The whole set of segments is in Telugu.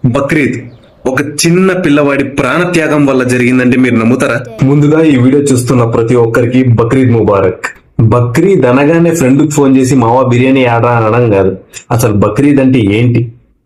బక్రీద్ ఒక చిన్న పిల్లవాడి ప్రాణత్యాగం వల్ల జరిగిందంటే మీరు నమ్ముతారా? ముందుగా ఈ వీడియో చూస్తున్న ప్రతి ఒక్కరికి బక్రీద్ ముబారక్. బక్రీద్ అనగానే ఫ్రెండ్ ఫోన్ చేసి మావా బిర్యానీ ఆడా అనడం కాదు. అసలు బక్రీద్ అంటే ఏంటి,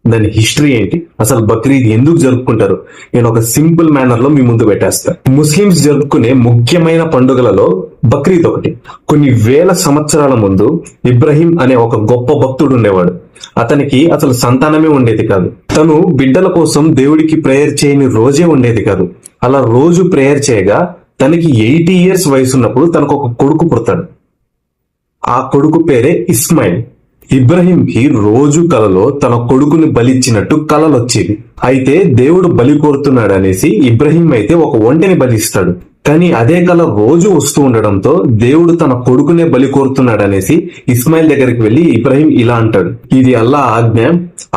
దాని హిస్టరీ ఏంటి, అసలు బక్రీద్ ఎందుకు జరుపుకుంటారు, నేను ఒక సింపుల్ మేనర్ లో మీ ముందు పెట్టేస్తా. ముస్లిమ్స్ జరుపుకునే ముఖ్యమైన పండుగలలో బక్రీద్ ఒకటి. కొన్ని వేల సంవత్సరాల ముందు ఇబ్రహీం అనే ఒక గొప్ప భక్తుడు ఉండేవాడు. అతనికి అసలు సంతానమే ఉండేది కాదు. తను బిడ్డల కోసం దేవుడికి ప్రేయర్ చేయని రోజే ఉండేది కాదు. అలా రోజు ప్రేయర్ చేయగా తనకి 80 years వయసు ఉన్నప్పుడు తనకు ఒక కొడుకు పుడతాడు. ఆ కొడుకు పేరే ఇస్మాయిల్. ఇబ్రహీంకి రోజు కలలో తన కొడుకుని బలిచ్చినట్టు కలలు వచ్చేవి. అయితే దేవుడు బలి కోరుతున్నాడు అనేసి ఇబ్రహీం అయితే ఒక ఒంటెని బలిస్తాడు. కానీ అదే కల రోజు వస్తూ ఉండడంతో దేవుడు తన కొడుకునే బలి కోరుతున్నాడు అనేసి ఇస్మాయిల్ దగ్గరికి వెళ్లి ఇబ్రహీం ఇలా అంటాడు, ఇది అల్లా ఆజ్ఞ,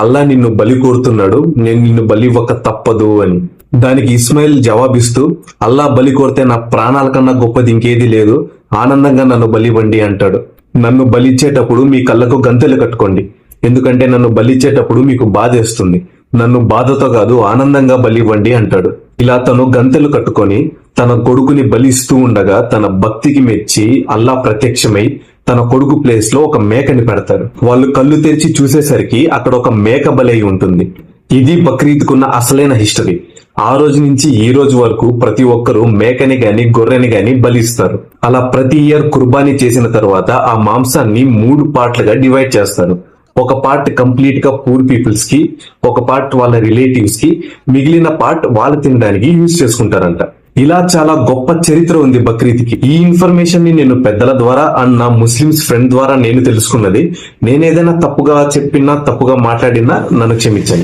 అల్లా నిన్ను బలి కోరుతున్నాడు, నేను నిన్ను బలి ఇవ్వక తప్పదు అని. దానికి ఇస్మాయిల్ జవాబిస్తూ, అల్లా బలి కోరితే నా ప్రాణాల కన్నా గొప్పది ఇంకేది లేదు, ఆనందంగా నన్ను బలివ్వండి అంటాడు. నన్ను బలిచ్చేటప్పుడు మీ కళ్ళకు గంతెలు కట్టుకోండి, ఎందుకంటే నన్ను బలిచ్చేటప్పుడు మీకు బాధేస్తుంది, నన్ను బాధతో కాదు ఆనందంగా బలివ్వండి అంటాడు. ఇలా తను గంతెలు కట్టుకొని తన కొడుకుని బలిస్తూ ఉండగా తన భక్తికి మెచ్చి అల్లా ప్రత్యక్షమై తన కొడుకు ప్లేస్ లో ఒక మేకని పెడతారు. వాళ్ళు కళ్ళు తెరిచి చూసేసరికి అక్కడ ఒక మేక బలి అయి ఉంటుంది. ఇది బక్రీద్ కున్న అసలైన హిస్టరీ. ఆ రోజు నుంచి ఈ రోజు వరకు ప్రతి ఒక్కరూ మేకని గాని గొర్రెని గాని బలిస్తారు. అలా ప్రతి ఇయర్ కుర్బానీ చేసిన తర్వాత ఆ మాంసాన్ని 3 పార్ట్లుగా డివైడ్ చేస్తారు. ఒక పార్ట్ కంప్లీట్ గా పూర్ పీపుల్స్ కి, ఒక పార్ట్ వాళ్ళ రిలేటివ్స్ కి, మిగిలిన పార్ట్ వాళ్ళు తినడానికి యూజ్ చేసుకుంటారంట. ఇలా చాలా గొప్ప చరిత్ర ఉంది బక్రీద్ కి. ఈ ఇన్ఫర్మేషన్ ని నేను పెద్దల ద్వారా అండ్ నా ముస్లిమ్స్ ఫ్రెండ్ ద్వారా నేను తెలుసుకున్నది. నేనేదైనా తప్పుగా చెప్పినా తప్పుగా మాట్లాడినా నన్ను క్షమించండి.